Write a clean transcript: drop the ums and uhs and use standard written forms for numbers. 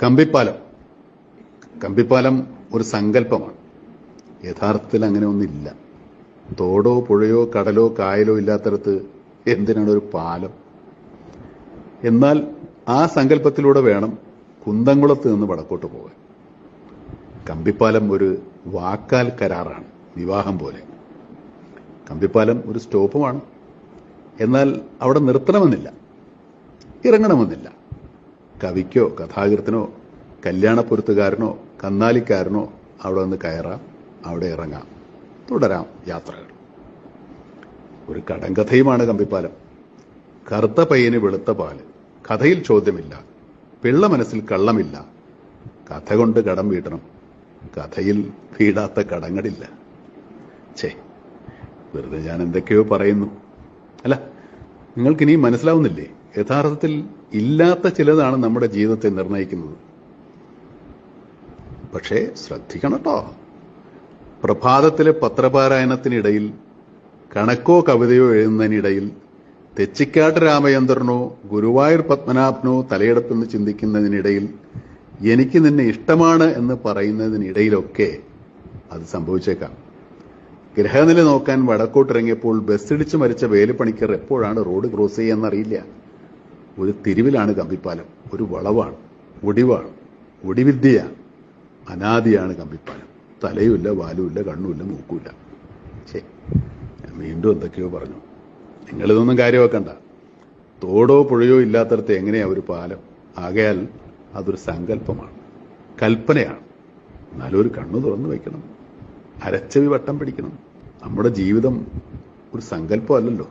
കമ്പിപ്പാലം കമ്പിപ്പാലം ഒരു സങ്കല്പമാണ്. യഥാർത്ഥത്തിൽ അങ്ങനെ ഒന്നില്ല. തോടോ പുഴയോ കടലോ കായലോ ഇല്ലാത്തടത്ത് എന്തിനാണ് ഒരു പാലം? എന്നാൽ ആ സങ്കല്പത്തിലൂടെ വേണം കുന്തംകുളത്ത് നിന്ന് വടക്കോട്ട് പോകാൻ. കമ്പിപ്പാലം ഒരു വാക്കാൽ കരാറാണ്, വിവാഹം പോലെ. കമ്പിപ്പാലം ഒരു സ്റ്റോപ്പുമാണ്. എന്നാൽ അവിടെ നിർത്തണമെന്നില്ല, ഇറങ്ങണമെന്നില്ല. കവിക്കോ കഥാകൃത്തിനോ കല്യാണപ്പൊരുത്തുകാരനോ കന്നാലിക്കാരനോ അവിടെ നിന്ന് കയറാം, അവിടെ ഇറങ്ങാം, തുടരാം യാത്രകൾ. ഒരു കടങ്കഥയുമാണ് കമ്പിപ്പാലം. കറുത്ത പയ്യന് വെളുത്ത പാല്, കഥയിൽ ചോദ്യമില്ല, പിള്ള മനസ്സിൽ കള്ളമില്ല. കഥ കൊണ്ട് കടം വീട്ടണം, കഥയിൽ വീടാത്ത കടങ്ങളില്ല. വെറുതെ ഞാൻ എന്തൊക്കെയോ പറയുന്നു. അല്ല, നിങ്ങൾക്കിനി മനസ്സിലാവുന്നില്ലേ? യഥാർത്ഥത്തിൽ ഇല്ലാത്ത ചിലതാണ് നമ്മുടെ ജീവിതത്തെ നിർണയിക്കുന്നത്. പക്ഷേ ശ്രദ്ധിക്കണം കേട്ടോ. പ്രഭാതത്തിലെ പത്രപാരായണത്തിനിടയിൽ, കണക്കോ കവിതയോ എഴുതുന്നതിനിടയിൽ, തെച്ചിക്കാട്ട് രാമചന്ദ്രനോ ഗുരുവായൂർ പത്മനാഭനോ തലയെടുപ്പെന്ന് ചിന്തിക്കുന്നതിനിടയിൽ, എനിക്ക് നിന്നെ ഇഷ്ടമാണ് എന്ന് പറയുന്നതിനിടയിലൊക്കെ അത് സംഭവിച്ചേക്കാം. ഗ്രഹനില നോക്കാൻ വടക്കോട്ടിറങ്ങിയപ്പോൾ ബസ്സിടിച്ച് മരിച്ച വേലുപ്പണിക്കർ എപ്പോഴാണ് റോഡ് ക്രോസ് ചെയ്യാന്നറിയില്ല. ഒരു തിരിവിലാണ് കമ്പിപ്പാലം, ഒരു വളവാണ്, ഒടിവാണ്, ഒടിവിദ്യയാണ്. അനാദിയാണ് കമ്പിപ്പാലം. തലയുമില്ല, വാലുമില്ല, കണ്ണുമില്ല, മൂക്കുമില്ല. ഞാൻ വീണ്ടും എന്തൊക്കെയോ പറഞ്ഞു. നിങ്ങളിതൊന്നും കാര്യമാക്കണ്ട. തോടോ പുഴയോ ഇല്ലാത്തടത്ത് എങ്ങനെയാ ഒരു പാലം? ആകയാൽ അതൊരു സങ്കല്പമാണ്, കൽപ്പനയാണ്. എന്നാലും ഒരു കണ്ണു തുറന്നു വയ്ക്കണം, അരച്ചവി വട്ടം പിടിക്കണം. നമ്മുടെ ജീവിതം ഒരു സങ്കല്പമല്ലല്ലോ.